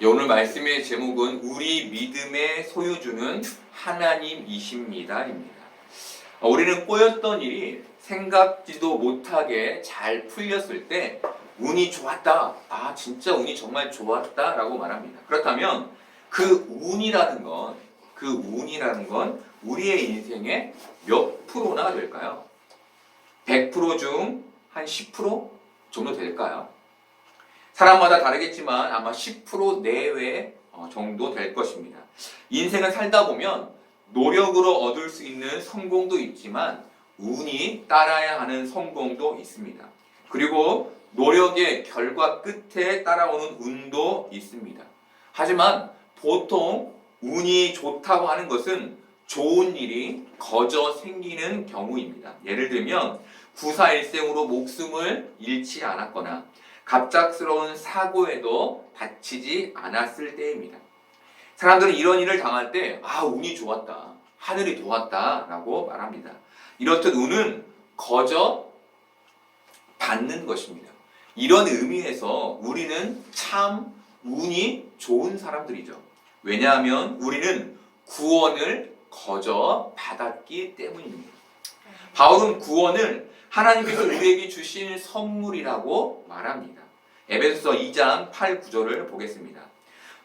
오늘 말씀의 제목은 우리 믿음의 소유주는 하나님이십니다입니다. 우리는 꼬였던 일이 생각지도 못하게 잘 풀렸을 때 운이 좋았다. 진짜 운이 정말 좋았다 라고 말합니다. 그렇다면 그 운이라는 건 우리의 인생의 몇 프로나 될까요? 100% 중 한 10% 정도 될까요? 사람마다 다르겠지만 아마 10% 내외 정도 될 것입니다. 인생을 살다 보면 노력으로 얻을 수 있는 성공도 있지만 운이 따라야 하는 성공도 있습니다. 그리고 노력의 결과 끝에 따라오는 운도 있습니다. 하지만 보통 운이 좋다고 하는 것은 좋은 일이 거저 생기는 경우입니다. 예를 들면 구사일생으로 목숨을 잃지 않았거나 갑작스러운 사고에도 다치지 않았을 때입니다. 사람들은 이런 일을 당할 때 운이 좋았다, 하늘이 도왔다 라고 말합니다. 이렇듯 운은 거저 받는 것입니다. 이런 의미에서 우리는 참 운이 좋은 사람들이죠. 왜냐하면 우리는 구원을 거저 받았기 때문입니다. 바울은 구원을 하나님께서 우리에게 주신 선물이라고 말합니다. 에베소서 2장 8, 9절을 보겠습니다.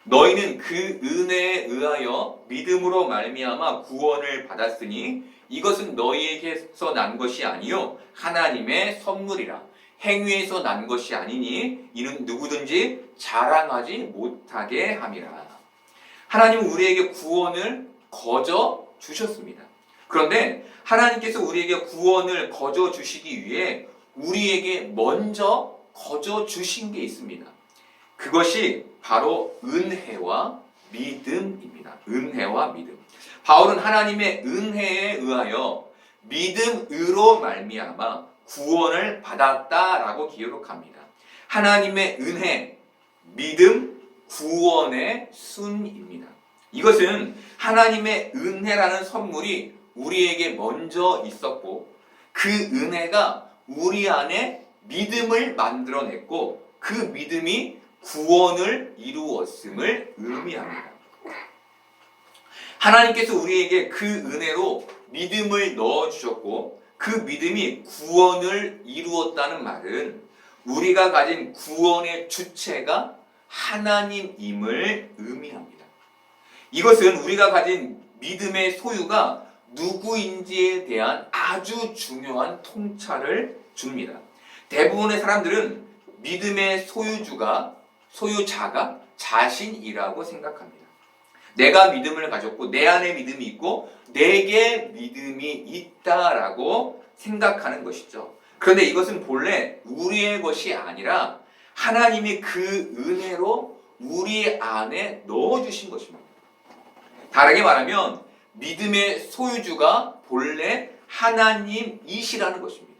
너희는 그 은혜에 의하여 믿음으로 말미암아 구원을 받았으니 이것은 너희에게서 난 것이 아니요 하나님의 선물이라. 행위에서 난 것이 아니니 이는 누구든지 자랑하지 못하게 함이라. 하나님은 우리에게 구원을 거저 주셨습니다. 그런데 하나님께서 우리에게 구원을 거저 주시기 위해 우리에게 먼저 거저 주신 게 있습니다. 그것이 바로 은혜와 믿음입니다. 은혜와 믿음. 바울은 하나님의 은혜에 의하여 믿음으로 말미암아 구원을 받았다라고 기록합니다. 하나님의 은혜, 믿음, 구원의 순입니다. 이것은 하나님의 은혜라는 선물이 우리에게 먼저 있었고 그 은혜가 우리 안에 믿음을 만들어냈고 그 믿음이 구원을 이루었음을 의미합니다. 하나님께서 우리에게 그 은혜로 믿음을 넣어주셨고 그 믿음이 구원을 이루었다는 말은 우리가 가진 구원의 주체가 하나님임을 의미합니다. 이것은 우리가 가진 믿음의 소유가 누구인지에 대한 아주 중요한 통찰을 줍니다. 대부분의 사람들은 믿음의 소유자가 자신이라고 생각합니다. 내가 믿음을 가졌고 내 안에 믿음이 있고 내게 믿음이 있다라고 생각하는 것이죠. 그런데 이것은 본래 우리의 것이 아니라 하나님이 그 은혜로 우리 안에 넣어주신 것입니다. 다르게 말하면 믿음의 소유주가 본래 하나님이시라는 것입니다.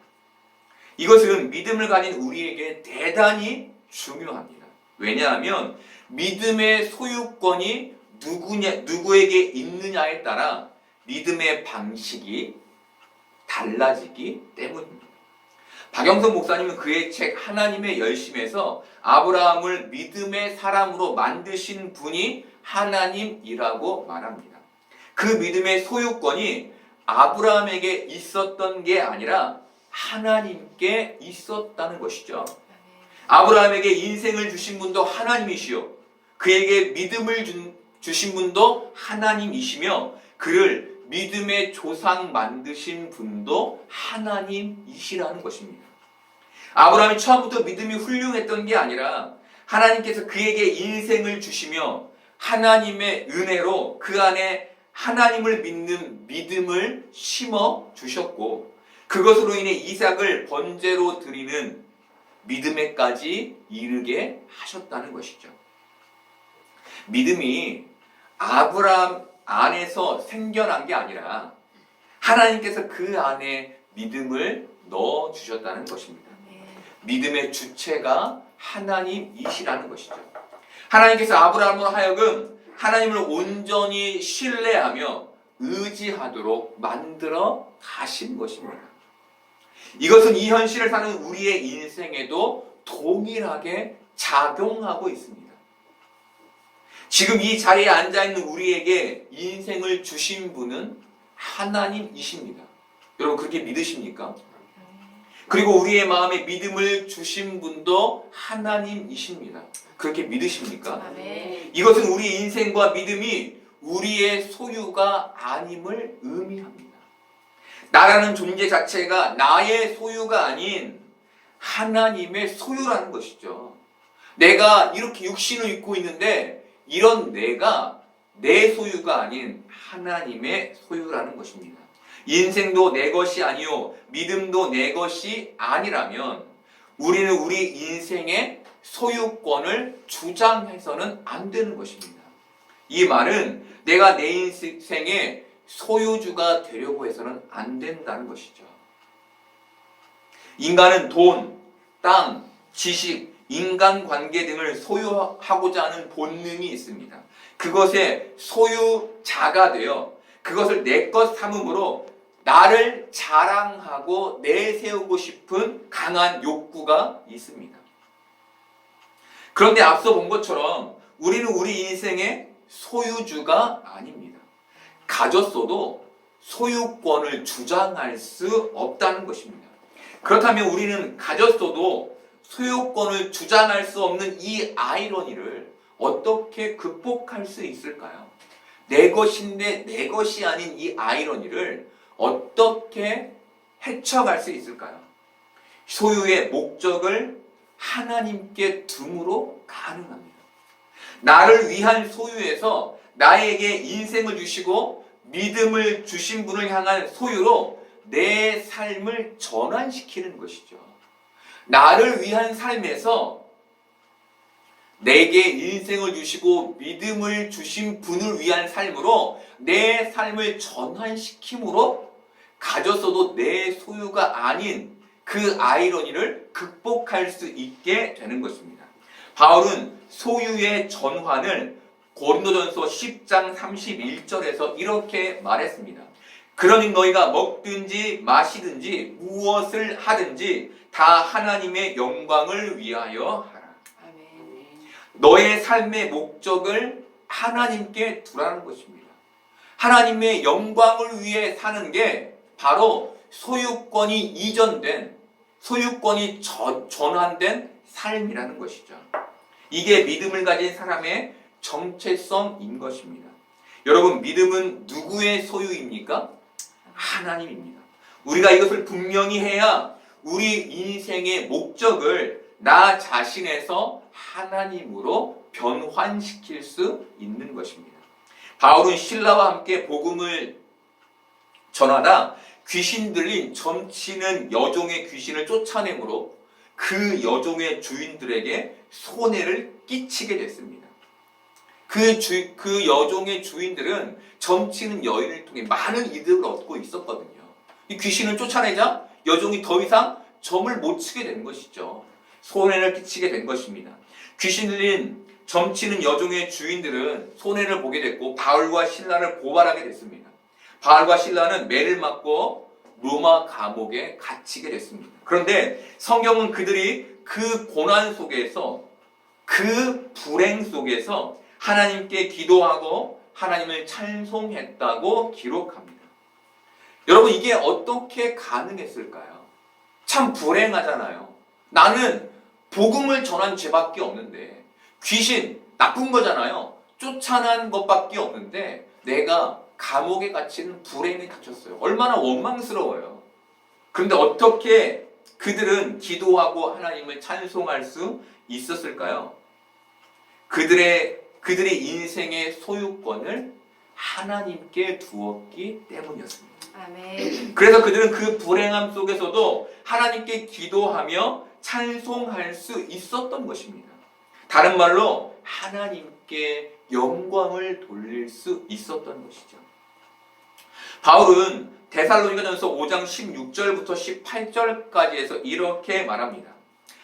이것은 믿음을 가진 우리에게 대단히 중요합니다. 왜냐하면 믿음의 소유권이 누구에게 있느냐에 따라 믿음의 방식이 달라지기 때문입니다. 박영선 목사님은 그의 책 하나님의 열심에서 아브라함을 믿음의 사람으로 만드신 분이 하나님이라고 말합니다. 그 믿음의 소유권이 아브라함에게 있었던 게 아니라 하나님께 있었다는 것이죠. 아브라함에게 인생을 주신 분도 하나님이시요 그에게 믿음을 주신 분도 하나님이시며 그를 믿음의 조상 만드신 분도 하나님이시라는 것입니다. 아브라함이 처음부터 믿음이 훌륭했던 게 아니라 하나님께서 그에게 인생을 주시며 하나님의 은혜로 그 안에 하나님을 믿는 믿음을 심어 주셨고 그것으로 인해 이삭을 번제로 드리는 믿음에까지 이르게 하셨다는 것이죠. 믿음이 아브라함 안에서 생겨난 게 아니라 하나님께서 그 안에 믿음을 넣어 주셨다는 것입니다. 믿음의 주체가 하나님이시라는 것이죠. 하나님께서 아브라함으로 하여금 하나님을 온전히 신뢰하며 의지하도록 만들어 가신 것입니다. 이것은 이 현실을 사는 우리의 인생에도 동일하게 작용하고 있습니다. 지금 이 자리에 앉아있는 우리에게 인생을 주신 분은 하나님이십니다. 여러분 그렇게 믿으십니까? 그리고 우리의 마음에 믿음을 주신 분도 하나님이십니다. 그렇게 믿으십니까? 아멘. 이것은 우리 인생과 믿음이 우리의 소유가 아님을 의미합니다. 나라는 존재 자체가 나의 소유가 아닌 하나님의 소유라는 것이죠. 내가 이렇게 육신을 입고 있는데 이런 내가 내 소유가 아닌 하나님의 소유라는 것입니다. 인생도 내 것이 아니요 믿음도 내 것이 아니라면 우리는 우리 인생의 소유권을 주장해서는 안 되는 것입니다. 이 말은 내가 내 인생의 소유주가 되려고 해서는 안 된다는 것이죠. 인간은 돈, 땅, 지식, 인간관계 등을 소유하고자 하는 본능이 있습니다. 그것의 소유자가 되어 그것을 내 것 삼음으로 나를 자랑하고 내세우고 싶은 강한 욕구가 있습니다. 그런데 앞서 본 것처럼 우리는 우리 인생의 소유주가 아닙니다. 가졌어도 소유권을 주장할 수 없다는 것입니다. 그렇다면 우리는 가졌어도 소유권을 주장할 수 없는 이 아이러니를 어떻게 극복할 수 있을까요? 내 것인데 내 것이 아닌 이 아이러니를 어떻게 헤쳐갈 수 있을까요? 소유의 목적을 하나님께 둠으로 가능합니다. 나를 위한 소유에서 나에게 인생을 주시고 믿음을 주신 분을 향한 소유로 내 삶을 전환시키는 것이죠. 나를 위한 삶에서 내게 인생을 주시고 믿음을 주신 분을 위한 삶으로 내 삶을 전환시킴으로 가졌어도 내 소유가 아닌 그 아이러니를 극복할 수 있게 되는 것입니다. 바울은 소유의 전환을 고린도전서 10장 31절에서 이렇게 말했습니다. 그러니 너희가 먹든지 마시든지 무엇을 하든지 다 하나님의 영광을 위하여 하라. 아멘. 너의 삶의 목적을 하나님께 두라는 것입니다. 하나님의 영광을 위해 사는 게 바로 소유권이 이전된, 소유권이 전환된 삶이라는 것이죠. 이게 믿음을 가진 사람의 정체성인 것입니다. 여러분, 믿음은 누구의 소유입니까? 하나님입니다. 우리가 이것을 분명히 해야 우리 인생의 목적을 나 자신에서 하나님으로 변환시킬 수 있는 것입니다. 바울은 신라와 함께 복음을 전하다 귀신 들린 점치는 여종의 귀신을 쫓아내므로 그 여종의 주인들에게 손해를 끼치게 됐습니다. 그 여종의 주인들은 점치는 여인을 통해 많은 이득을 얻고 있었거든요. 이 귀신을 쫓아내자 여종이 더 이상 점을 못 치게 된 것이죠. 손해를 끼치게 된 것입니다. 귀신 들린 점치는 여종의 주인들은 손해를 보게 됐고 바울과 실라를 고발하게 됐습니다. 바울과 실라는 매를 맞고 로마 감옥에 갇히게 됐습니다. 그런데 성경은 그들이 그 고난 속에서, 그 불행 속에서 하나님께 기도하고 하나님을 찬송했다고 기록합니다. 여러분, 이게 어떻게 가능했을까요? 참 불행하잖아요. 나는 복음을 전한 죄밖에 없는데, 귀신, 나쁜 거잖아요. 쫓아난 것밖에 없는데 내가 감옥에 갇히는 불행이 닥쳤어요. 얼마나 원망스러워요. 그런데 어떻게 그들은 기도하고 하나님을 찬송할 수 있었을까요? 그들의 인생의 소유권을 하나님께 두었기 때문이었습니다. 아멘. 그래서 그들은 그 불행함 속에서도 하나님께 기도하며 찬송할 수 있었던 것입니다. 다른 말로 하나님께 영광을 돌릴 수 있었던 것이죠. 바울은 데살로니가전서 5장 16절부터 18절까지에서 이렇게 말합니다.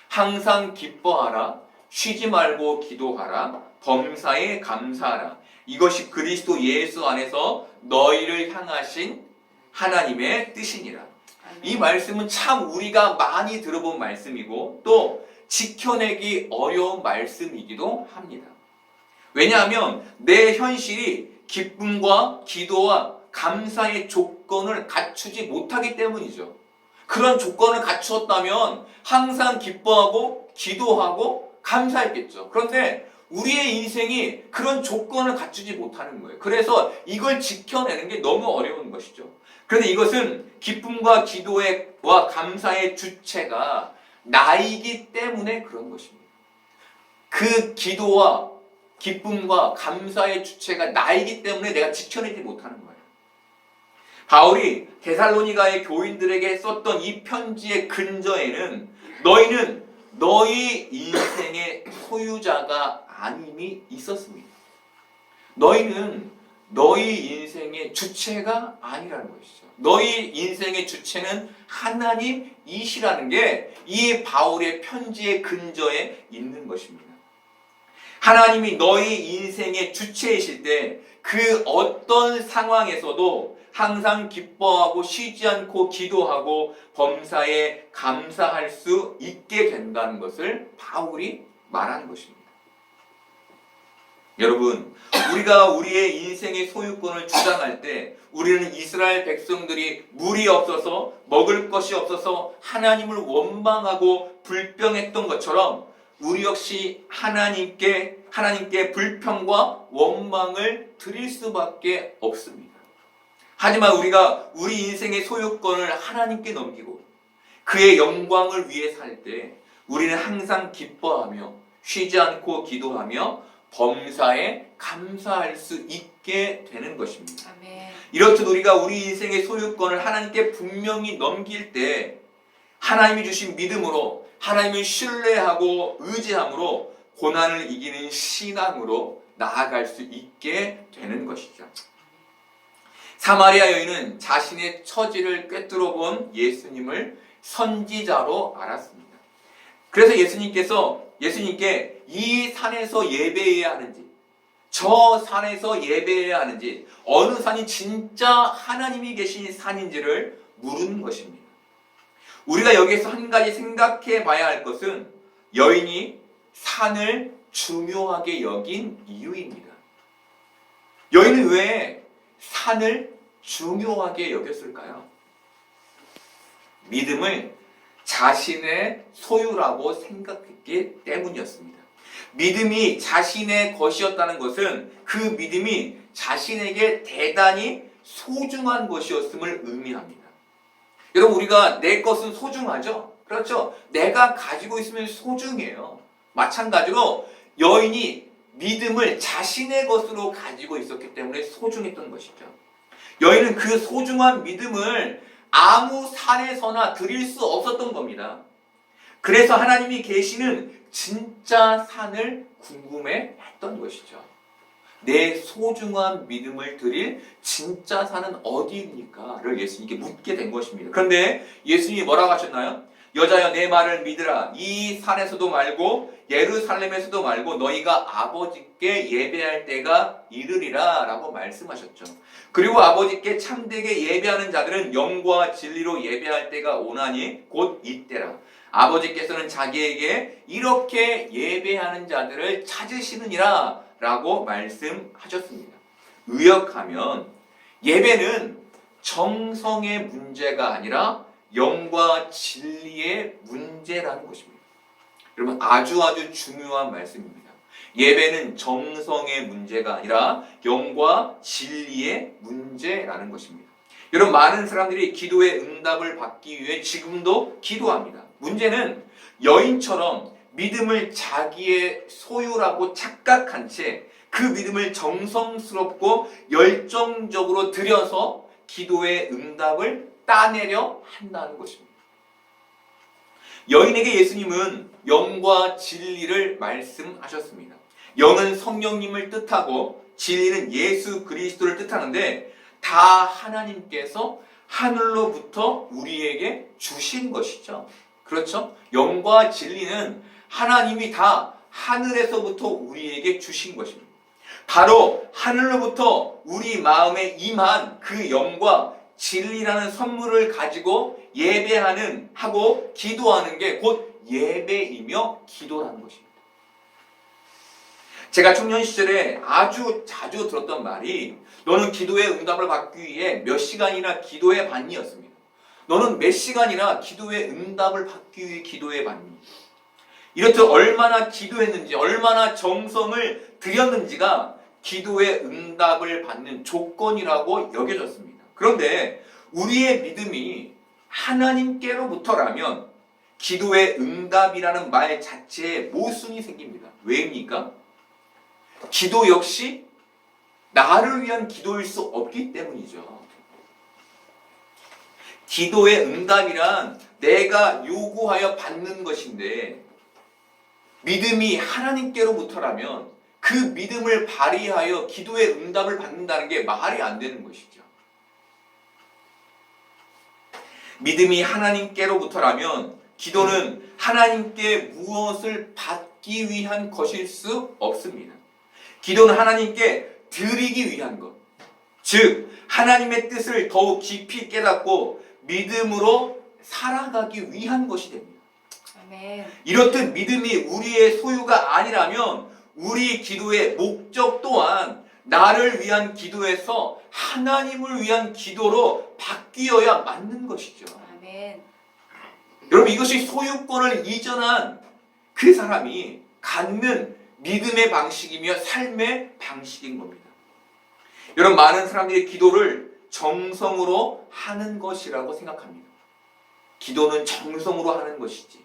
항상 기뻐하라, 쉬지 말고 기도하라, 범사에 감사하라. 이것이 그리스도 예수 안에서 너희를 향하신 하나님의 뜻이니라. 이 말씀은 참 우리가 많이 들어본 말씀이고 또 지켜내기 어려운 말씀이기도 합니다. 왜냐하면 내 현실이 기쁨과 기도와 감사의 조건을 갖추지 못하기 때문이죠. 그런 조건을 갖추었다면 항상 기뻐하고 기도하고 감사했겠죠. 그런데 우리의 인생이 그런 조건을 갖추지 못하는 거예요. 그래서 이걸 지켜내는 게 너무 어려운 것이죠. 그런데 이것은 기쁨과 기도와 감사의 주체가 나이기 때문에 그런 것입니다. 그 기도와 기쁨과 감사의 주체가 나이기 때문에 내가 지켜내지 못하는 거예요. 바울이 데살로니가의 교인들에게 썼던 이 편지의 근저에는 너희는 너희 인생의 소유자가 아님이 있었습니다. 너희는 너희 인생의 주체가 아니라는 것이죠. 너희 인생의 주체는 하나님이시라는 게 이 바울의 편지의 근저에 있는 것입니다. 하나님이 너희 인생의 주체이실 때 그 어떤 상황에서도 항상 기뻐하고 쉬지 않고 기도하고 범사에 감사할 수 있게 된다는 것을 바울이 말하는 것입니다. 여러분, 우리가 우리의 인생의 소유권을 주장할 때 우리는 이스라엘 백성들이 물이 없어서 먹을 것이 없어서 하나님을 원망하고 불평했던 것처럼 우리 역시 하나님께 불평과 원망을 드릴 수밖에 없습니다. 하지만 우리가 우리 인생의 소유권을 하나님께 넘기고 그의 영광을 위해 살 때 우리는 항상 기뻐하며 쉬지 않고 기도하며 범사에 감사할 수 있게 되는 것입니다. 아멘. 이렇듯 우리가 우리 인생의 소유권을 하나님께 분명히 넘길 때 하나님이 주신 믿음으로 하나님을 신뢰하고 의지함으로 고난을 이기는 신앙으로 나아갈 수 있게 되는 것이죠. 사마리아 여인은 자신의 처지를 꿰뚫어 본 예수님을 선지자로 알았습니다. 그래서 예수님께 이 산에서 예배해야 하는지 저 산에서 예배해야 하는지 어느 산이 진짜 하나님이 계신 산인지를 물은 것입니다. 우리가 여기에서 한 가지 생각해 봐야 할 것은 여인이 산을 중요하게 여긴 이유입니다. 여인은 왜 산을 중요하게 여겼을까요? 믿음을 자신의 소유라고 생각했기 때문이었습니다. 믿음이 자신의 것이었다는 것은 그 믿음이 자신에게 대단히 소중한 것이었음을 의미합니다. 여러분, 우리가 내 것은 소중하죠? 그렇죠? 내가 가지고 있으면 소중해요. 마찬가지로 여인이 믿음을 자신의 것으로 가지고 있었기 때문에 소중했던 것이죠. 여인은 그 소중한 믿음을 아무 산에서나 드릴 수 없었던 겁니다. 그래서 하나님이 계시는 진짜 산을 궁금해 했던 것이죠. 내 소중한 믿음을 드릴 진짜 산은 어디입니까?를 예수님께 묻게 된 것입니다. 그런데 예수님이 뭐라고 하셨나요? 여자여 내 말을 믿으라. 이 산에서도 말고 예루살렘에서도 말고 너희가 아버지께 예배할 때가 이르리라 라고 말씀하셨죠. 그리고 아버지께 참되게 예배하는 자들은 영과 진리로 예배할 때가 오나니 곧 이때라. 아버지께서는 자기에게 이렇게 예배하는 자들을 찾으시느니라 라고 말씀하셨습니다. 의역하면 예배는 정성의 문제가 아니라 영과 진리의 문제라는 것입니다. 여러분, 아주 중요한 말씀입니다. 예배는 정성의 문제가 아니라 영과 진리의 문제라는 것입니다. 여러분, 많은 사람들이 기도의 응답을 받기 위해 지금도 기도합니다. 문제는 여인처럼 믿음을 자기의 소유라고 착각한 채 그 믿음을 정성스럽고 열정적으로 들여서 기도의 응답을 따내려 한다는 것입니다. 여인에게 예수님은 영과 진리를 말씀하셨습니다. 영은 성령님을 뜻하고 진리는 예수 그리스도를 뜻하는데 다 하나님께서 하늘로부터 우리에게 주신 것이죠. 그렇죠? 영과 진리는 하나님이 다 하늘에서부터 우리에게 주신 것입니다. 바로 하늘로부터 우리 마음에 임한 그 영과 진리라는 선물을 가지고 예배하는 하고 기도하는 게 곧 예배이며 기도라는 것입니다. 제가 청년 시절에 아주 자주 들었던 말이 너는 기도의 응답을 받기 위해 몇 시간이나 기도해 봤니였습니다. 너는 몇 시간이나 기도의 응답을 받기 위해 기도해 봤니? 이렇듯 얼마나 기도했는지 얼마나 정성을 들였는지가 기도의 응답을 받는 조건이라고 여겨졌습니다. 그런데 우리의 믿음이 하나님께로부터라면 기도의 응답이라는 말 자체에 모순이 생깁니다. 왜입니까? 기도 역시 나를 위한 기도일 수 없기 때문이죠. 기도의 응답이란 내가 요구하여 받는 것인데 믿음이 하나님께로부터라면 그 믿음을 발휘하여 기도의 응답을 받는다는 게 말이 안 되는 것이죠. 믿음이 하나님께로부터라면 기도는 하나님께 무엇을 받기 위한 것일 수 없습니다. 기도는 하나님께 드리기 위한 것, 즉 하나님의 뜻을 더욱 깊이 깨닫고 믿음으로 살아가기 위한 것이 됩니다. 아멘. 이렇듯 믿음이 우리의 소유가 아니라면 우리 기도의 목적 또한 나를 위한 기도에서 하나님을 위한 기도로 바뀌어야 맞는 것이죠. 아멘. 여러분, 이것이 소유권을 이전한 그 사람이 갖는 믿음의 방식이며 삶의 방식인 겁니다. 여러분, 많은 사람들이 기도를 정성으로 하는 것이라고 생각합니다. 기도는 정성으로 하는 것이지.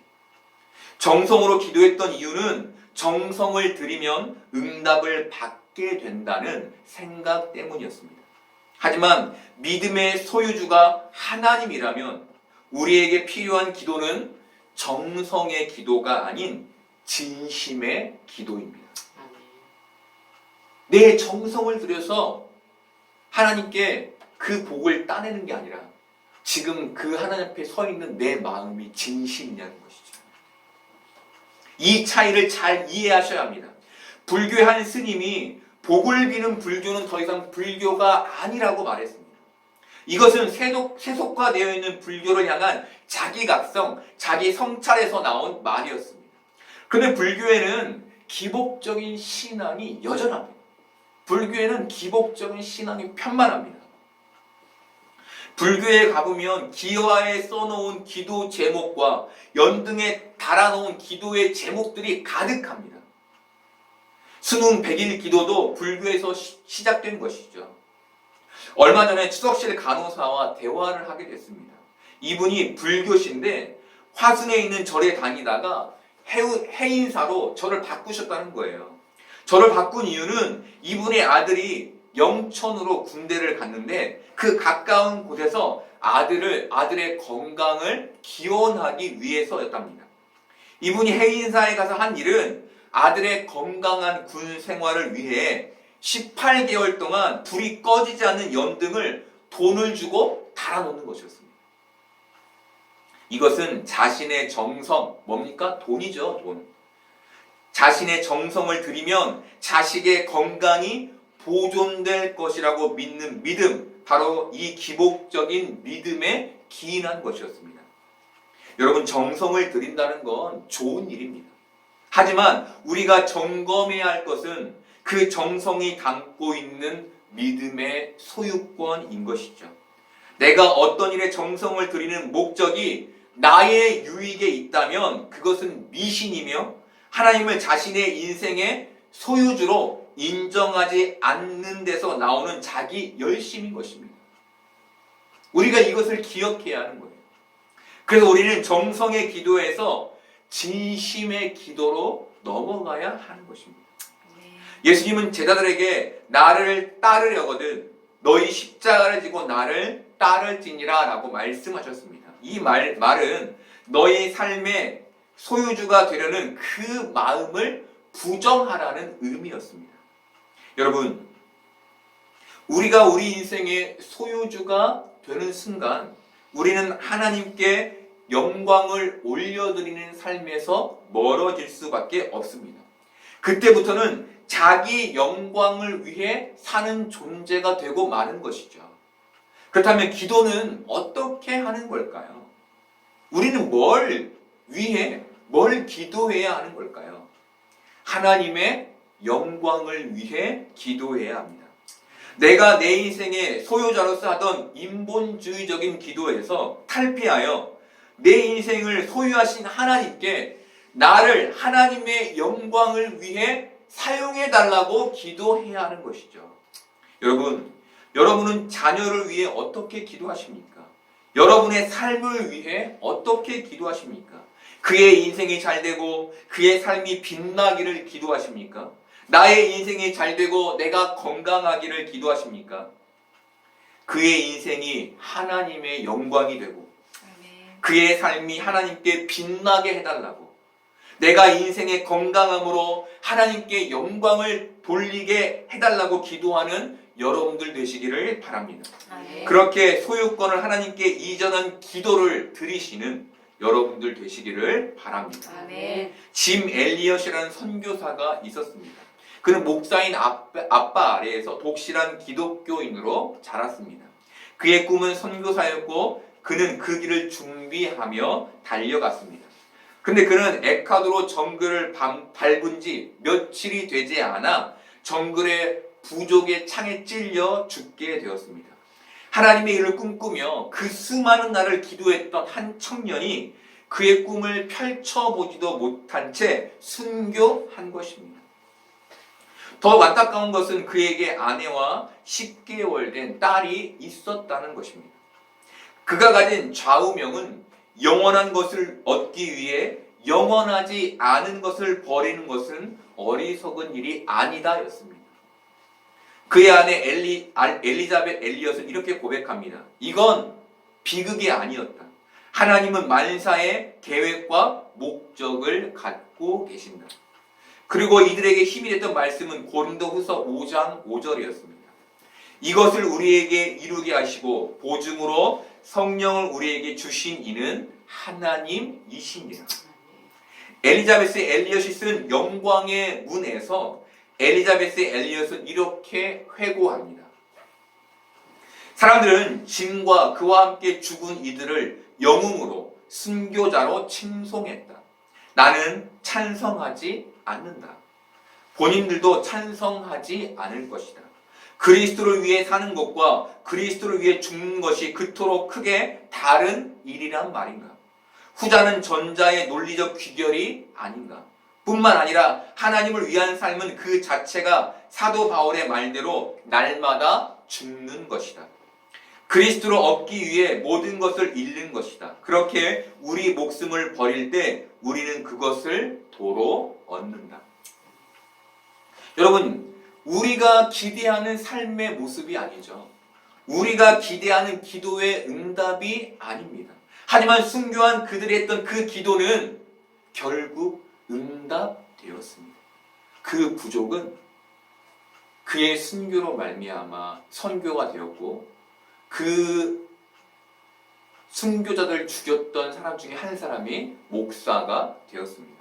정성으로 기도했던 이유는 정성을 들이면 응답을 받게 된다는 생각 때문이었습니다. 하지만 믿음의 소유주가 하나님이라면 우리에게 필요한 기도는 정성의 기도가 아닌 진심의 기도입니다. 내 정성을 들여서 하나님께 그 복을 따내는 게 아니라 지금 그 하나님 앞에 서 있는 내 마음이 진심이냐는 것이죠. 이 차이를 잘 이해하셔야 합니다. 불교의 한 스님이 복을 비는 불교는 더 이상 불교가 아니라고 말했습니다. 이것은 세속화되어 있는 불교를 향한 자기각성, 자기 성찰에서 나온 말이었습니다. 그런데 불교에는 기복적인 신앙이 여전합니다. 불교에는 기복적인 신앙이 편만합니다. 불교에 가보면 기와에 써놓은 기도 제목과 연등에 달아놓은 기도의 제목들이 가득합니다. 수능 100일 기도도 불교에서 시작된 것이죠. 얼마 전에 추석실 간호사와 대화를 하게 됐습니다. 이분이 불교신데 화순에 있는 절에 다니다가 해인사로 절을 바꾸셨다는 거예요. 절을 바꾼 이유는 이분의 아들이 영천으로 군대를 갔는데 그 가까운 곳에서 아들의 건강을 기원하기 위해서였답니다. 이분이 해인사에 가서 한 일은 아들의 건강한 군 생활을 위해 18개월 동안 불이 꺼지지 않는 연등을 돈을 주고 달아놓는 것이었습니다. 이것은 자신의 정성, 뭡니까? 돈이죠, 돈. 자신의 정성을 들이면 자식의 건강이 보존될 것이라고 믿는 믿음, 바로 이 기복적인 믿음에 기인한 것이었습니다. 여러분, 정성을 들인다는 건 좋은 일입니다. 하지만 우리가 점검해야 할 것은 그 정성이 담고 있는 믿음의 소유권인 것이죠. 내가 어떤 일에 정성을 들이는 목적이 나의 유익에 있다면 그것은 미신이며 하나님을 자신의 인생의 소유주로 인정하지 않는 데서 나오는 자기 열심인 것입니다. 우리가 이것을 기억해야 하는 거예요. 그래서 우리는 정성의 기도에서 진심의 기도로 넘어가야 하는 것입니다. 예수님은 제자들에게 나를 따르려거든 너희 십자가를 지고 나를 따를지니라 라고 말씀하셨습니다. 이 말은 너희 삶의 소유주가 되려는 그 마음을 부정하라는 의미였습니다. 여러분, 우리가 우리 인생의 소유주가 되는 순간 우리는 하나님께 영광을 올려드리는 삶에서 멀어질 수밖에 없습니다. 그때부터는 자기 영광을 위해 사는 존재가 되고 마는 것이죠. 그렇다면 기도는 어떻게 하는 걸까요? 우리는 뭘 위해, 뭘 기도해야 하는 걸까요? 하나님의 영광을 위해 기도해야 합니다. 내가 내 인생의 소유자로서 하던 인본주의적인 기도에서 탈피하여 내 인생을 소유하신 하나님께 나를 하나님의 영광을 위해 사용해 달라고 기도해야 하는 것이죠. 여러분은 자녀를 위해 어떻게 기도하십니까? 여러분의 삶을 위해 어떻게 기도하십니까? 그의 인생이 잘 되고 그의 삶이 빛나기를 기도하십니까? 나의 인생이 잘 되고 내가 건강하기를 기도하십니까? 그의 인생이 하나님의 영광이 되고 그의 삶이 하나님께 빛나게 해달라고, 내가 인생의 건강함으로 하나님께 영광을 돌리게 해달라고 기도하는 여러분들 되시기를 바랍니다. 그렇게 소유권을 하나님께 이전한 기도를 드리시는 여러분들 되시기를 바랍니다. 짐 엘리엇이라는 선교사가 있었습니다. 그는 목사인 아빠 아래에서 독실한 기독교인으로 자랐습니다. 그의 꿈은 선교사였고 그는 그 길을 준비하며 달려갔습니다. 근데 그는 에콰도르 정글을 밟은 지 며칠이 되지 않아 정글의 부족의 창에 찔려 죽게 되었습니다. 하나님의 일을 꿈꾸며 그 수많은 날을 기도했던 한 청년이 그의 꿈을 펼쳐보지도 못한 채 순교한 것입니다. 더 안타까운 것은 그에게 아내와 10개월 된 딸이 있었다는 것입니다. 그가 가진 좌우명은 영원한 것을 얻기 위해 영원하지 않은 것을 버리는 것은 어리석은 일이 아니다 였습니다. 그의 아내 엘리자벳 엘리엇은 이렇게 고백합니다. 이건 비극이 아니었다. 하나님은 만사의 계획과 목적을 갖고 계신다. 그리고 이들에게 힘이 됐던 말씀은 고린도후서 5장 5절이었습니다. 이것을 우리에게 이루게 하시고 보증으로 성령을 우리에게 주신 이는 하나님이시니라. 엘리자베스 엘리엇이 쓴 영광의 문에서 엘리자베스 엘리엇은 이렇게 회고합니다. 사람들은 짐과 그와 함께 죽은 이들을 영웅으로 순교자로 칭송했다. 나는 찬성하지 않는다. 본인들도 찬성하지 않을 것이다. 그리스도를 위해 사는 것과 그리스도를 위해 죽는 것이 그토록 크게 다른 일이란 말인가? 후자는 전자의 논리적 귀결이 아닌가? 뿐만 아니라 하나님을 위한 삶은 그 자체가 사도 바울의 말대로 날마다 죽는 것이다. 그리스도를 얻기 위해 모든 것을 잃는 것이다. 그렇게 우리 목숨을 버릴 때 우리는 그것을 도로 얻는다. 여러분, 우리가 기대하는 삶의 모습이 아니죠. 우리가 기대하는 기도의 응답이 아닙니다. 하지만 순교한 그들이 했던 그 기도는 결국 응답되었습니다. 그 부족은 그의 순교로 말미암아 선교가 되었고 그 순교자들 죽였던 사람 중에 한 사람이 목사가 되었습니다.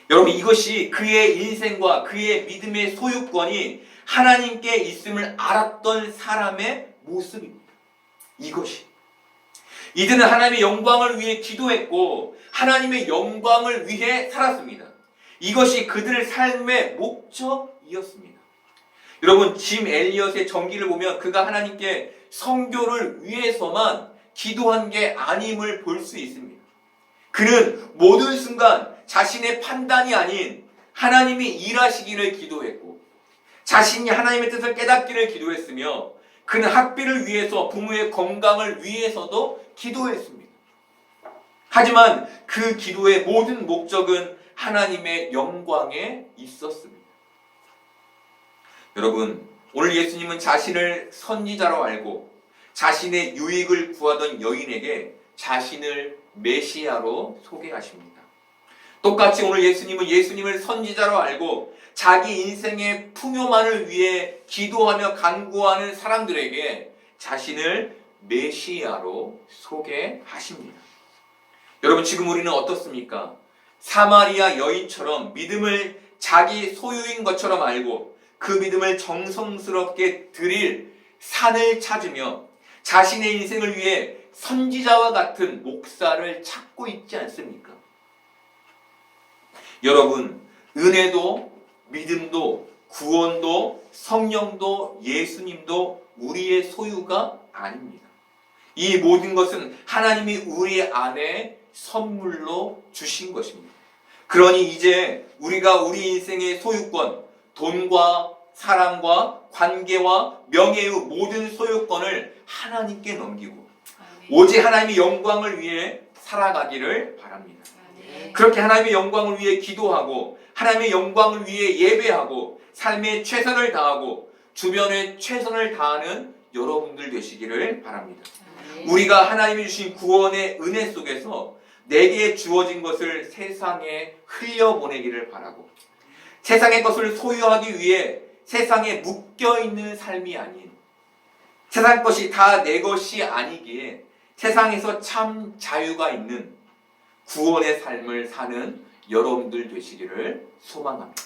여러분, 이것이 그의 인생과 그의 믿음의 소유권이 하나님께 있음을 알았던 사람의 모습입니다. 이것이. 이들은 하나님의 영광을 위해 기도했고 하나님의 영광을 위해 살았습니다. 이것이 그들의 삶의 목적이었습니다. 여러분, 짐 엘리엇의 전기를 보면 그가 하나님께 선교를 위해서만 기도한 게 아님을 볼 수 있습니다. 그는 모든 순간 자신의 판단이 아닌 하나님이 일하시기를 기도했고 자신이 하나님의 뜻을 깨닫기를 기도했으며 그는 학비를 위해서 부모의 건강을 위해서도 기도했습니다. 하지만 그 기도의 모든 목적은 하나님의 영광에 있었습니다. 여러분, 오늘 예수님은 자신을 선지자로 알고 자신의 유익을 구하던 여인에게 자신을 메시아로 소개하십니다. 똑같이 오늘 예수님은 예수님을 선지자로 알고 자기 인생의 풍요만을 위해 기도하며 간구하는 사람들에게 자신을 메시아로 소개하십니다. 여러분, 지금 우리는 어떻습니까? 사마리아 여인처럼 믿음을 자기 소유인 것처럼 알고 그 믿음을 정성스럽게 드릴 산을 찾으며 자신의 인생을 위해 선지자와 같은 목사를 찾고 있지 않습니까? 여러분, 은혜도 믿음도 구원도 성령도 예수님도 우리의 소유가 아닙니다. 이 모든 것은 하나님이 우리 안에 선물로 주신 것입니다. 그러니 이제 우리가 우리 인생의 소유권, 돈과 사랑과 관계와 명예의 모든 소유권을 하나님께 넘기고 오직 하나님의 영광을 위해 살아가기를 바랍니다. 그렇게 하나님의 영광을 위해 기도하고 하나님의 영광을 위해 예배하고 삶에 최선을 다하고 주변에 최선을 다하는 여러분들 되시기를 바랍니다. 우리가 하나님이 주신 구원의 은혜 속에서 내게 주어진 것을 세상에 흘려보내기를 바라고 세상의 것을 소유하기 위해 세상에 묶여있는 삶이 아닌 세상 것이 다 내 것이 아니기에 세상에서 참 자유가 있는 구원의 삶을 사는 여러분들 되시기를 소망합니다.